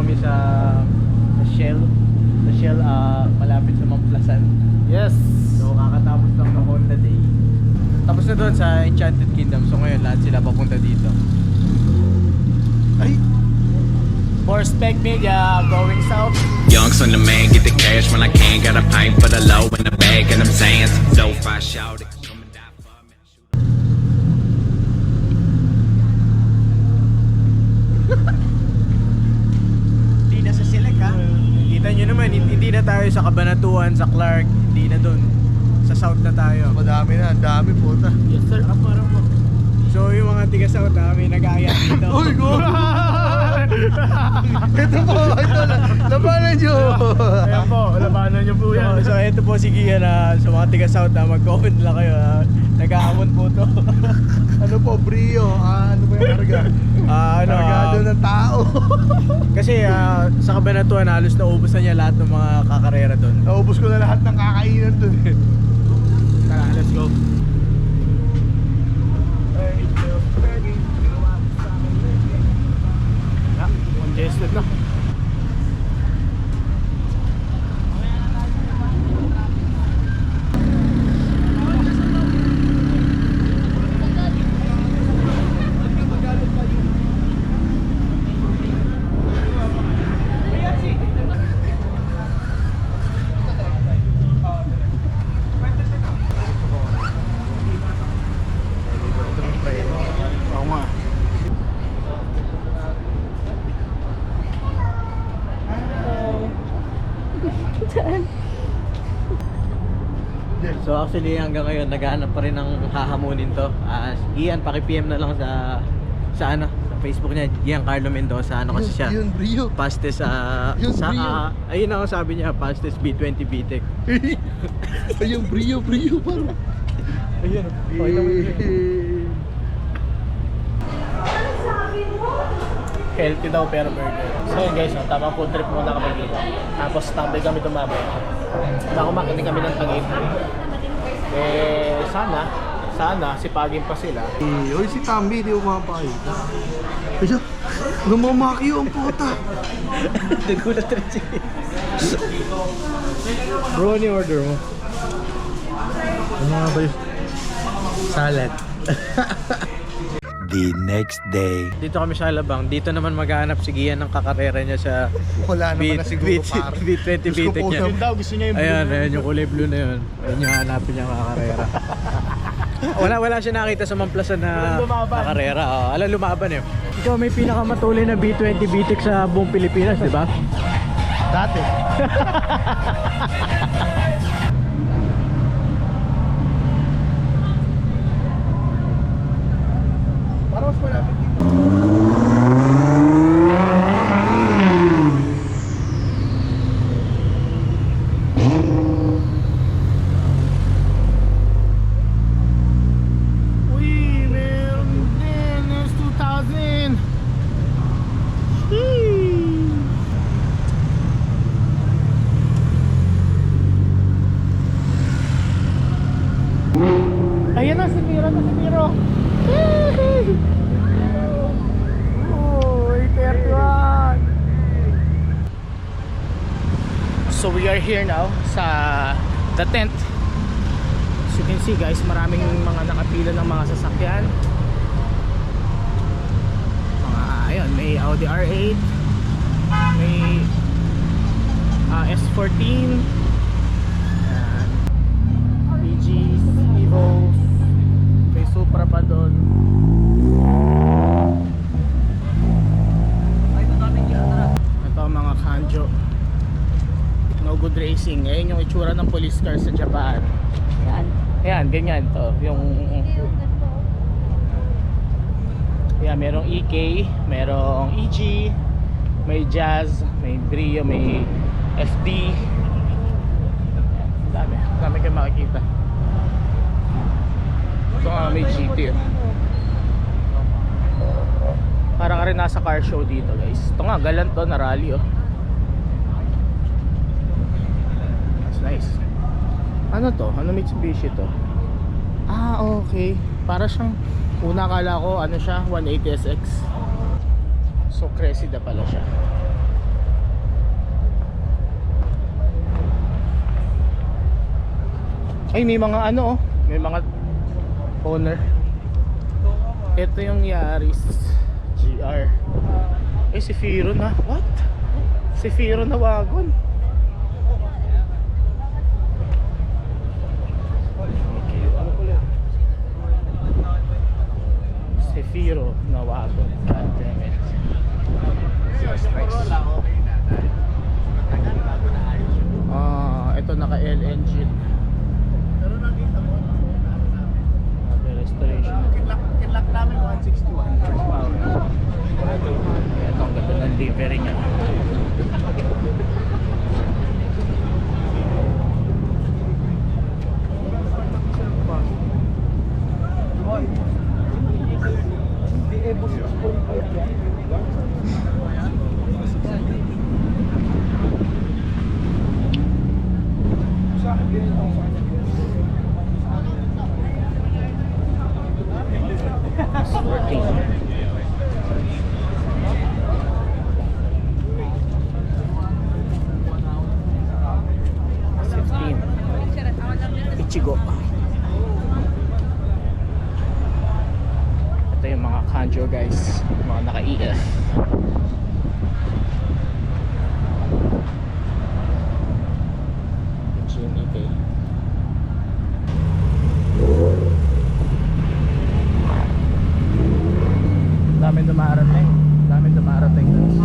kami sa Shell. Sa Shell, malapit sa Mamplasan. Yes. So kakatapos lang ng Honda Day. Tapos na doon sa Enchanted Kingdom. So ngayon lahat sila papunta dito. Ay! For Spec Media, going south. Young son the man, get the cash when I can. Got a pint for the low in the bag, and I'm saying so far shout it. Come and die for me. Hindi na sa Select ha. Kita nyo naman, hindi na tayo sa Cabanatuan, sa Clark. Hindi na doon. Sa South na tayo. Madami na, ang dami puta. Yes sir. Arap mo. So yung mga tiga South may nag-aayat dito. Uy, go! Ito po, ito na. Labanan nyo! Ayan po, labanan niyo po yan. So ito po si Gian na sa mga tiga South mag-comment lang kayo. Nag-aamon po to. Ano po, brio? Ano ba yung karga? Kargado ng tao. Kasi sa Cabanatuan halos naubos na niya lahat ng mga kakarera doon. Naubos ko na lahat ng kakainan dun. Tara, let's go. Congested na. Oo nga. So actually hanggang ngayon naghahanap pa rin ng hahamunin to. Gian, paki-PM na lang sa ano, sa Facebook niya, Giancarlo Mendoza. Ano kasi siya? Yun, brio. Fastest Yun, sa brio. ayun ang sabi niya, fastest B20 VTEC. Ayun, brio parang. Ayun. Okay naman yun. Healthy daw pero burger. So yun guys, tamang food trip muna kami dito. Tapos tambay kami tumabay. Kumakinig kami ng tag-entry. Eh, sana, sipagin pa sila. Uy, si Tambi, di umapakita. Ayun, lumamakyo ang puta. Nagulat rin siya. Bro, ano yung order mo? Ano nga ba yun? Salad. The next day. Dito kami sa Alabang. Dito naman maghahanap si Gian ng kakarera niya sa Wala naman na siguro par. B20 Diyos ko VTEC po, niya. Yun daw, gusto niya yung Ayan yung kulay blue na yun. Ayun yung hanapin niya kakarera. Wala siya nakita sa Mamplasan na Lumaban. kakarera. Alam, lumaban eh. Ikaw may pinakamatulay na B20 VTEC sa buong Pilipinas, di ba? Dati. Parang mas malapit dito. Uy, meron din. There's 2,000. Ayan na si Miro. Oh, 831. So we are here now sa the tent. As you can see guys, maraming mga nakapila ng mga sasakyan. Ayun, may Audi R8, may S14, ayan, PGs, Evo, may Supra pa doon. Ito ang mga Kanjo. No Good Racing. Ayun yung itsura ng police car sa Japan. Ayan, ganyan to. Yung merong EK, merong EG, may Jazz, may Brio, may FD. Dami kayo makikita. Ito nga may GT. Parang rin nasa car show dito guys. Ito nga, galant to na rally oh. That's nice. Ano to? Ano Mitsubishi to? Ah, okay. Para siyang, una akala ko ano siya, 180SX. So Cressida pala siya. Ay, may mga ano oh. May mga owner. Ito yung Yaris GR. Eh, si Firo na. What? Si Firo na wagon. Si Firo na wagon. God damn it. That's nice. Ito naka-L engine. Pero nakita mo, Restoration. kinlock namin 161. Wow. Ito ang ganda ng livery niya. Hindi Evo 6.5 yan. Sa akin, Ichigo. Ito yung mga kanjo guys, mga naka-EF. Junite. Daming dumarating. Daming dumarating guys.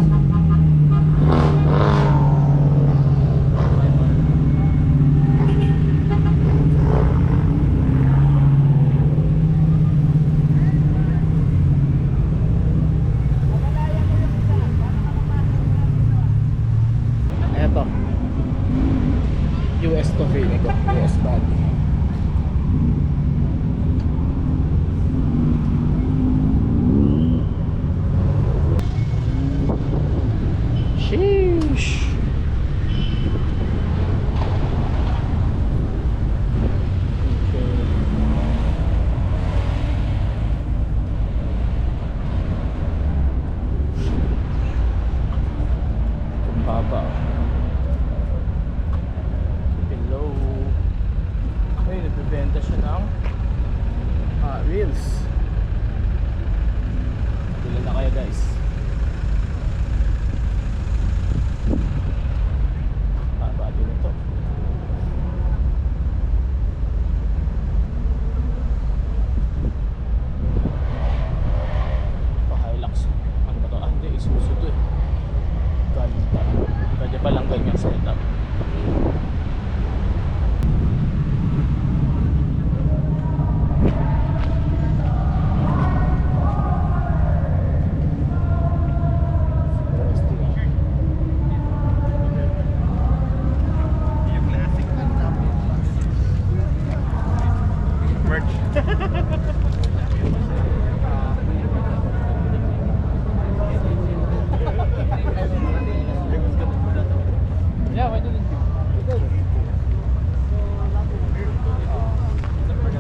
Eto US to feeling ko, US body. Sheesh. Kumbaba. Below. Ay, nagbibenta siya ng reels. Bilan na kayo guys. Baba din ito. Pa-Hilux. Ano ba ito? Ah, hindi. Isuzu to eh. Ganda. Pwede pa lang ganyan setup.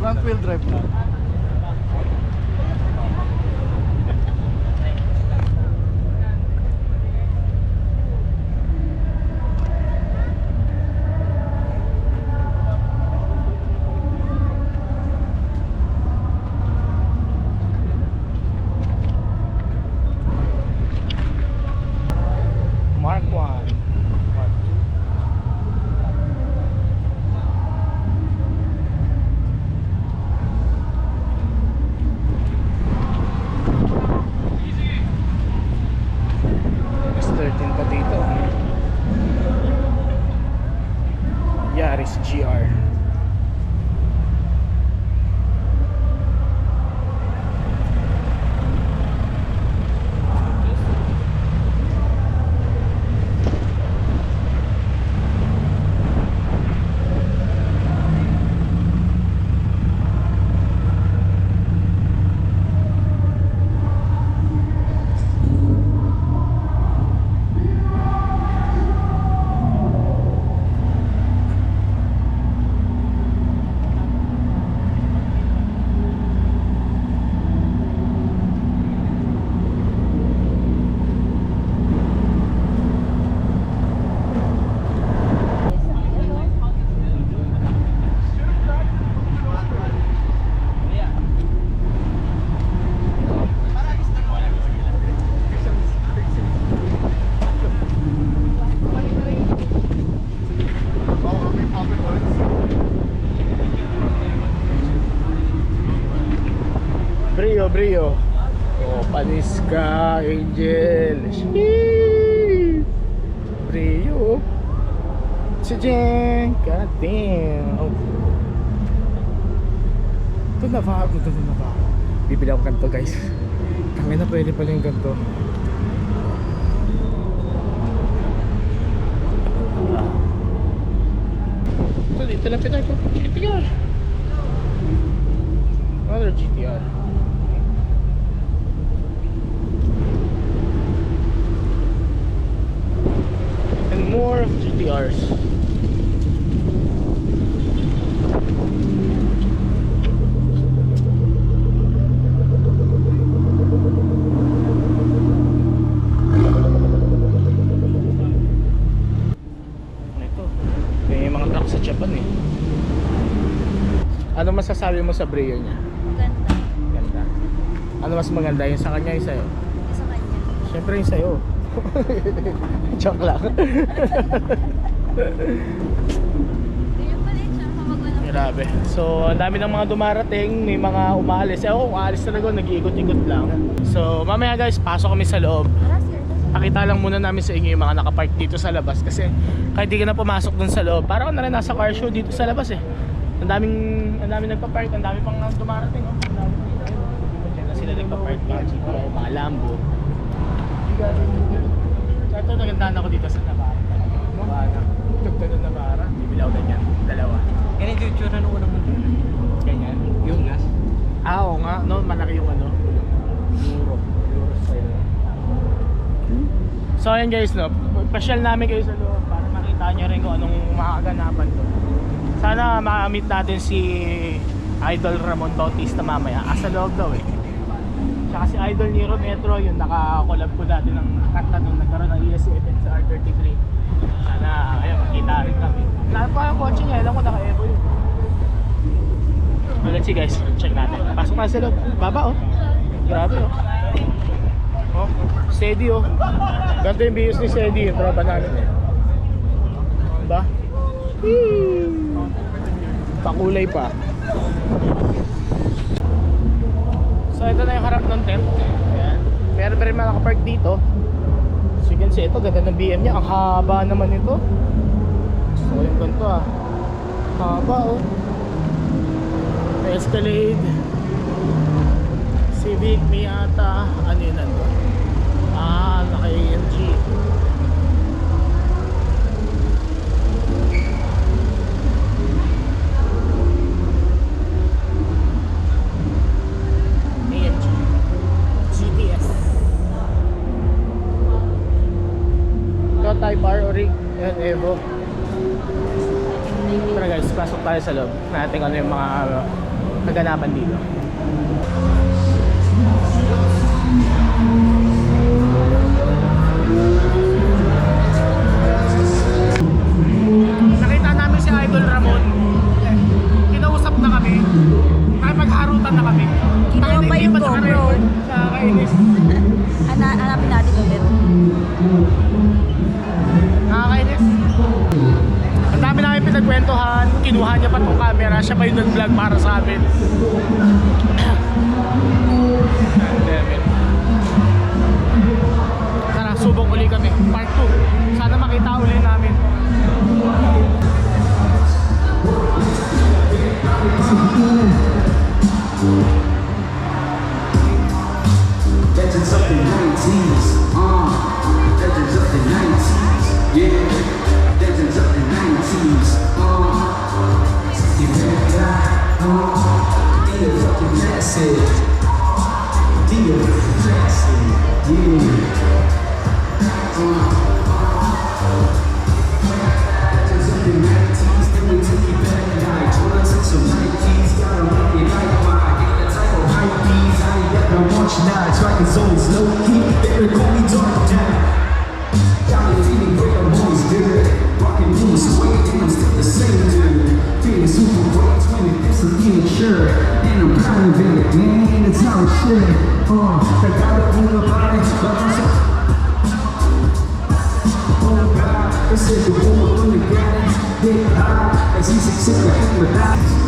front wheel drive na. Mark 1, Mark 2. S13 pa dito. Yaris GR. Brio. Oh, panis ka, Angel. Sheesh. Brio. Si Jen. God damn. Oh. Ito na ba? Bibili ako ganito, guys. Tangin na, pwede pala yung ganito. Ito, dito lang pinay ko. GTR. Another GTR. And more of GTRs. Ano masasabi mo sa Brio niya? Ganda. Ganda. Ano mas maganda, yung sa kanya, yung sa'yo? Yung sa kanya. Siyempre yung sa'yo. Joke lang. Ganyan pala siya kapag walang Grabe. So, ang dami ng mga dumarating, may mga umaalis. Ewan ko kung aalis talaga, nag-iikot-ikot lang. So, mamaya guys, pasok kami sa loob. Pakita lang muna namin sa inyo yung mga nakapark dito sa labas. Kasi kahit di ka na pumasok dun sa loob, parang na rin nasa car show dito sa labas eh. Ang daming nagpa-park, ang dami pang dumarating, oh. Ang dami dito. Diyan na sila nagpa-park, mga GTI, mga Lambo. So ito, nagandaan ako dito sa Navarra. Navarra. Tugto ng Navarra. Bibili ako ganyan, dalawa. Ganito yung tsura nung unang mundo. Ganyan. Yung gas. Oo nga, no, malaki yung ano. Euro style. So ayan guys, no, pasyal namin kayo sa loob para makita nyo rin kung anong makakaganapan to. Sana ma-meet natin si Idol Ramon Bautista mamaya. Sa loob daw eh. Tsaka si Idol Nero Metro, yung naka-collab ko dati ng kanta nung nagkaroon ng ESC event sa R33. Sana, ayun, makita rin kami. Lahat pa yung kotse niya, alam ko naka-evo yun. Well, let's see guys, check natin. Pasok na sa loob. Baba oh. Grabe oh. Oh, steady oh. Ganito yung bios ni Steady, yung tropa namin eh. Diba? Pakulay pa. So ito na yung harap ng tent. Ayan. Meron pa rin mga nakapark dito. So you can see, ito ganda ng BM niya. Ang haba naman ito. So yung ganito ah. Haba oh. Escalade, Civic, Miata. Ano yun nandun? Naka-AMG. Type R or rig and Evo. Tara guys, pasok tayo sa loob. Natin ano yung mga kaganapan dito. Nakita namin si Idol Ramon. Kinausap na kami. Nakipagharutan na kami. Kinuha pa yung GoPro. Nakakainis. Hanapin natin ulit. Nakakainis. Ang dami namin pinagkwentuhan. Kinuha niya pa tong camera. Siya pa yung nag-vlog para sa amin. Damn it. Tara, subok uli kami. Part 2. Sana makita uli namin. Legends of the 90s, legends of the 90s, yeah, legends of the 90s, you better be a fucking classic, be a classic, yeah, legends of the 90s, then we take it back like Jordans and some Nikes, gotta make it like mine, ain't the type of hype bees, I ain't got no much now, track is always low key, they call me Dark Down. Got me feeling great, I'm always good. Rockin' moves, waiting, I'm still the same dude. Feeling super great, 20% sure. And I'm proud of it, man, it's how it should. I gotta own about it, but I'm so. Oh God, they said the woman on the ground, get high, as he's sick of hypnotized.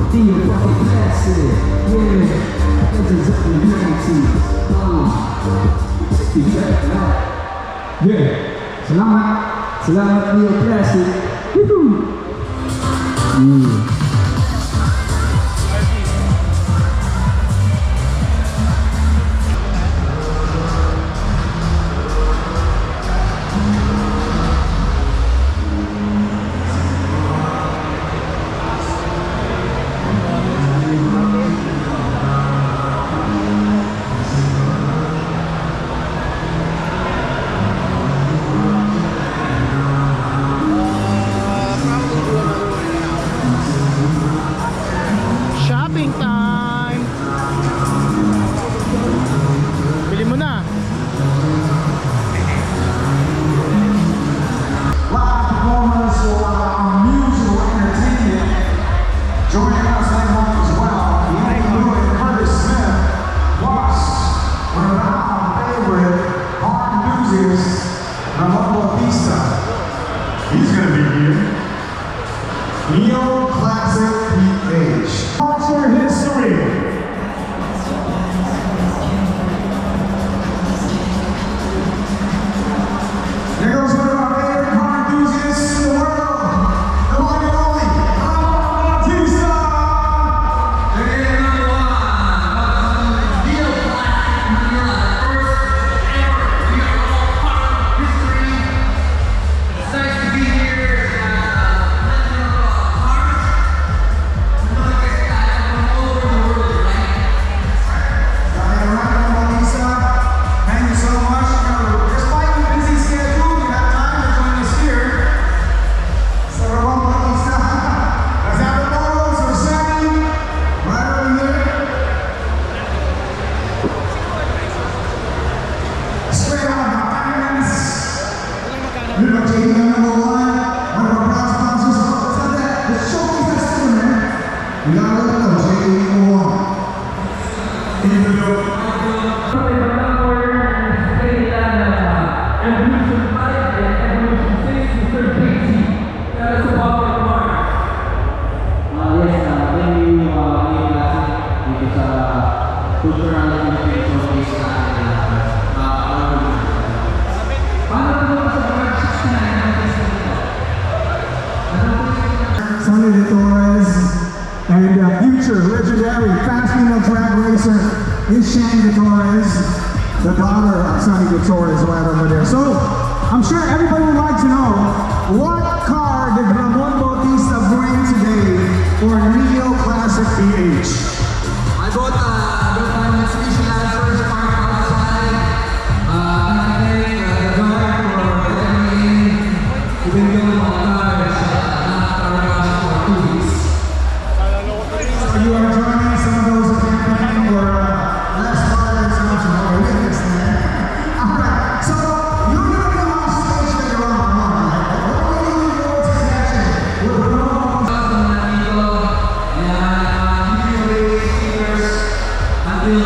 Theo fucking classic. Yeah, that's exactly reality. Yeah, salamat Theo Classic. Woohoo! Shopping time! Bili mo na! Live performers for our musical entertainment. Joining us that month as well, Ian Blue and Curtis Smith. Plus, one of our favorite art enthusiasts, Ramon Bautista. He's gonna be here. Neo Classic PH. Culture history. There goes one of our favorite car enthusiasts in the world, the one and only Ramon Bautista. Ramon Bautista, thank you so much. Despite your busy schedule, you have time to join us here. So Ramon Bautista, let's have the photos for Sammy right over there. Straight on the irons. We've got JD number one of our proud sponsors. Let's have that. Let's showcase that still, man. We gotta let them know JD number one. In the building. Sonny De Torres and future legendary fast female drag racer is Shanny De Torres, the daughter of Sonny De Torres right over there. So I'm sure everybody would like to know, what car did Ramon Bautista bring today for Neo Classic PH? I bought my Mitsubishi Lancer parked outside. I think the guy for letting me in, even though my car is not around for 2 weeks. So you are joining some of those campaigning or less part so much more witness there. Alright, so you're gonna come off stage later on, right? What do you go to action with Ramon? And usually speakers until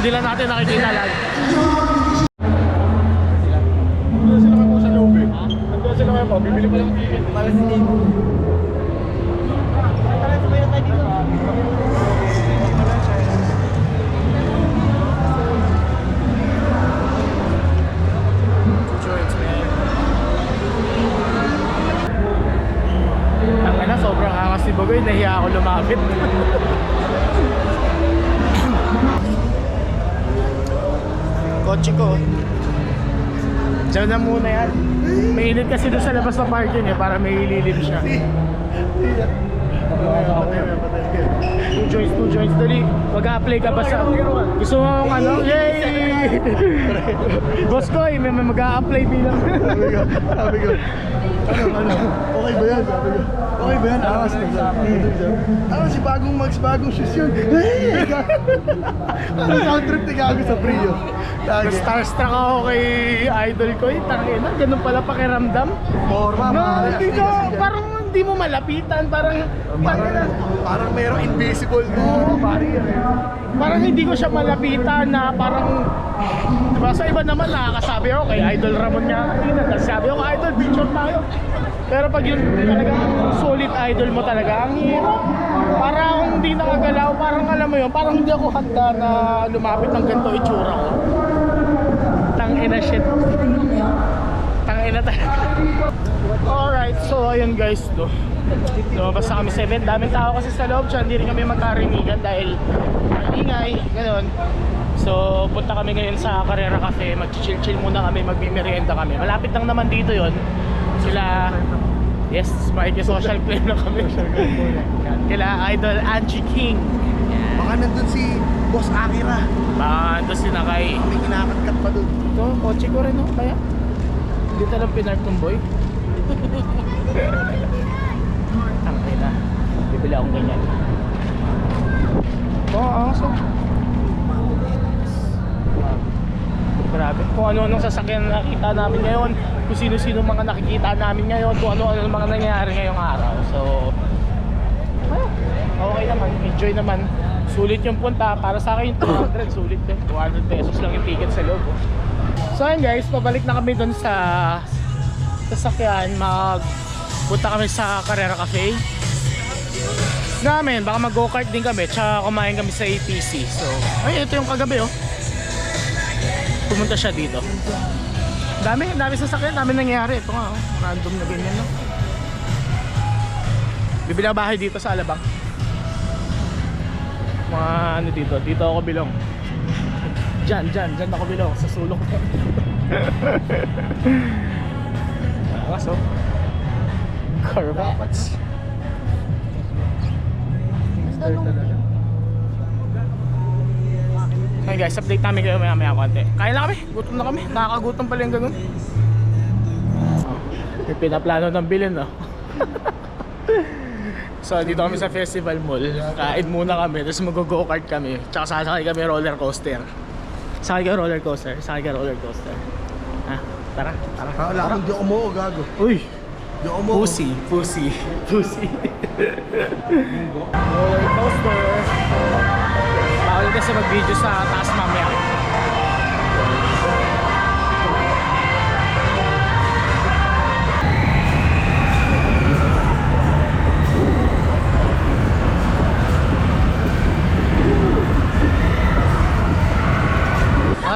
Hindi lang natin nakikita lang. Nandun sila kayo po sa loob eh. Nandun sila kayo po. Bibili ko lang ticket. Para si Dave. Ang sobrang angas si Bagoy, nahiya ako lumapit. Kotse ko. Diyan na muna yan. Mainit kasi doon sa labas ng parking eh, para may ililim siya. Two joints, dali. Mag-a-apply ka ba sa... Gusto mo ano? Yay! Boss ko may mag-a-apply bilang. Sabi ko, ano, okay ba yan? Sabi ko, okay ba yan? Angas na. Si bagong shoes yun. Ano sound trip ni Gago sa Brio? Starstruck ako kay idol ko eh. Tangina, ganun pala pakiramdam. Forma, No, pare. hindi ka, parang hindi mo malapitan. Parang Parang merong invisible no, pare. parang hindi ko siya malapitan na parang diba sa iba naman nakakasabi ako kay Idol Ramon nga kanina, tapos sabi ako Idol picture tayo, pero pag yun talagang solid idol mo talaga ang hirap, parang hindi nakagalaw, parang alam mo yun, parang hindi ako handa na lumapit ng ganito itsura ko. Tangina shit, tangina talaga. Alright, so ayun guys, lumabas na kami 7. Daming tao kasi sa loob, hindi rin kami magkarinigan dahil ingay, gano'n. So punta kami ngayon sa Carrera Cafe, mag-chill muna kami, magmimerienda kami. Malapit lang naman dito yon. Sila, yes, social claim lang kami. Kila Idol Angie King. Baka nandun si Boss Akira. Baka nandun si Nakay. May kinakatkat pa dun. Ito, kotse ko rin, no? Kaya dito lang pinark tong boy. Tangay na, bibili akong ganyan. So grabe, kung ano-anong sasakyan na nakita namin ngayon, kung sino-sino mga nakikita namin ngayon, kung ano-ano mga nangyayari ngayong araw. So okay naman, enjoy naman. Sulit yung punta, para sa akin 200, sulit yun. 200 pesos lang yung ticket sa loob. So ayun guys, pabalik na kami dun sa sasakyan, magpunta kami sa Carrera Cafe namin, baka mag-go-kart din kami, tsaka kumain kami sa APC. So ay, ito yung kagabi oh, pumunta siya dito. Dami sasakyan, dami nangyayari. Ito nga oh, random na ganyan no. Bibili ako bahay dito sa Alabang. Mga ano dito ako bilong. Diyan ako bilong sa sulok. Kaso Carvapats. Hey guys, update namin kayo maya konti. Kain na kami, gutom na kami. Nakakagutom pala yung ganun. May pinaplano ng bilhin no. So dito kami sa Festival Mall. Kain muna kami, tapos mag-go-kart kami. Tsaka sasakay kami roller coaster. Sakay ka roller coaster. Ha? Tara. Wala akong di umuo, Gago. Uy! Di umuo. Pussy. Roller coaster. Bawal kasi mag-video sa taas mamaya.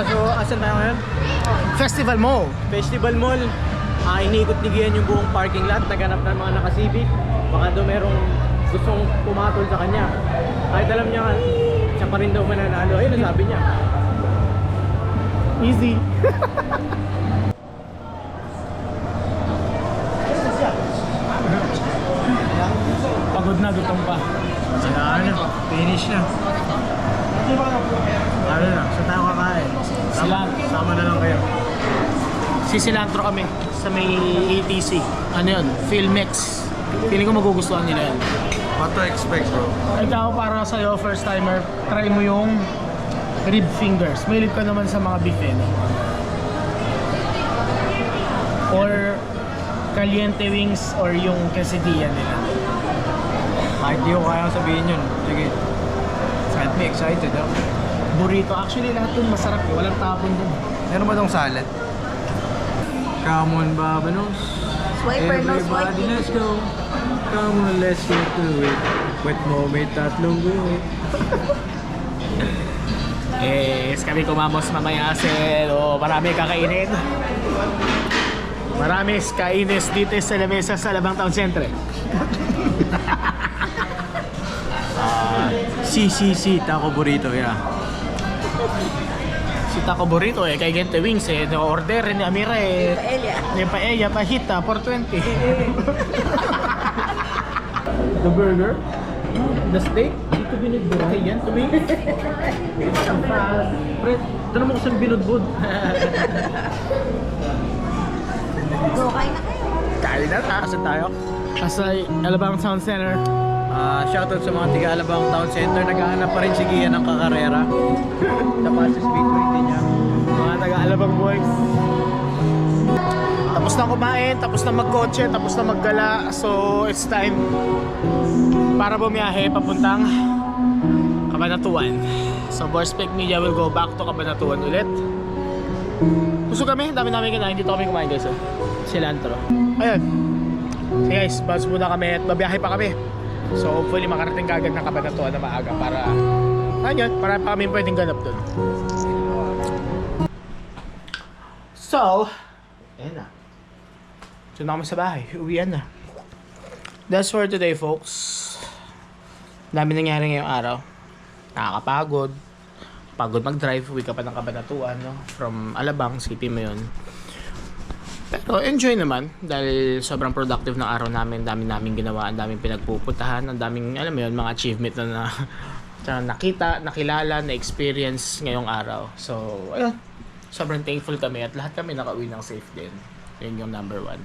So, asan tayo ngayon? Festival Mall. Festival Mall. Iniikot ni Gian yung buong parking lot, naghanap ng mga naka-civic. Baka daw merong gustong pumatol sa kanya. Kahit alam niya nga, siya pa rin daw mananalo. Ayun ang sabi niya. Easy. Pagod na, gutom pa. Finish na. Ano na, sa tayo kakain. Sama na lang kayo. Sisilantro kami sa may ATC. Ano yun? Filmex. Feeling ko magugustuhan nila yun. What to expect, bro? Ikaw para sa'yo, first timer, try mo yung rib fingers. Mahilig ka naman sa mga beef eh, no? Or caliente wings or yung quesadilla nila. Kahit di ko kaya sabihin yun. Sige. Got me excited, oh. burrito. Actually, lahat dun masarap eh. Walang tapon dun. Meron ba tong salad? Come on, Babanos. Swiper, no Everybody, swiping. let's go. Come on, let's get to it. Wet mo, may tatlong guhit. Yes, kami kumamos mamaya sir. Marami kakainin. Marami kainis dito sa lamesa sa Alabang Town Center. Si, taco burrito, yeah. Si Taco Burrito eh, kay Gente Wings eh. Order ni Amira eh. Paella. Ni paella, pahita, 420. The burger, the steak, dito binigbuhay yan. Tumingin. Pre, tanong mo kung saan binudbud. Go, kain na kayo. Kain na ta. Asan tayo? Sa Alabang Town Center. Shoutout sa mga tiga-Alabang Town Center. Naghahanap pa rin si Gian ng kakarera. Tapat sa speedway din niya. Mga taga-Alabang boys. Tapos na kumain, tapos na magkotse, tapos na maggala. So, it's time para bumiyahe papuntang Cabanatuan. So, Borspec Media will go back to Cabanatuan ulit. Gusto kami, dami-dami kinain. Dito kami kumain guys. Cilantro. Ayun. So guys, bounce muna kami at babiyahe pa kami. So, hopefully makarating kagad ng Cabanatuan na maaga para ayun, para pa kami pwedeng ganap dun. So, ayan na. So na kami sa bahay, uwian na. That's for today folks. Dami nangyari ngayong araw. Nakakapagod. Pagod mag-drive, uwi ka pa ng Cabanatuan, no? From Alabang, city mo yun. Pero enjoy naman dahil sobrang productive ng araw namin. Dami naming ginawa, ang daming pinagpupuntahan, ang daming, alam mo yun, mga achievement na nakita, nakilala, na-experience ngayong araw. So, ayun. Sobrang thankful kami at lahat kami nakauwi ng safe din. Yun yung number one.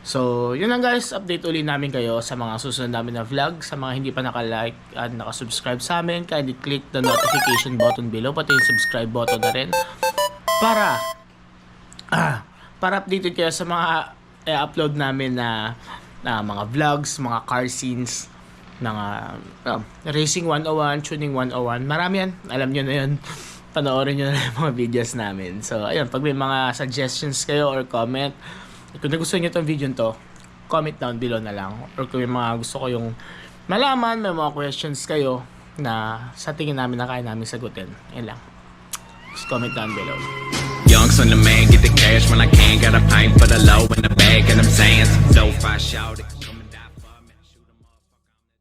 So, yun lang guys. Update uli namin kayo sa mga susunod namin na vlog. Sa mga hindi pa naka-like at naka-subscribe sa amin, kindly click the notification button below, pati yung subscribe button na rin. Para updated kayo sa mga upload namin na mga vlogs, mga car scenes, mga Racing 101, Tuning 101. Marami yan. Alam nyo na yun. Panoorin nyo na yung mga videos namin. So, ayun. Pag may mga suggestions kayo or comment, kung nagustuhan nyo itong video to, comment down below na lang. Or kung may mga gusto ko yung malaman, may mga questions kayo na sa tingin namin na kaya namin sagutin. Ayun lang. Just comment down below. Young son of man, get the cash when I can. Got a pint for the low in the bag, and I'm saying, so if I shout it.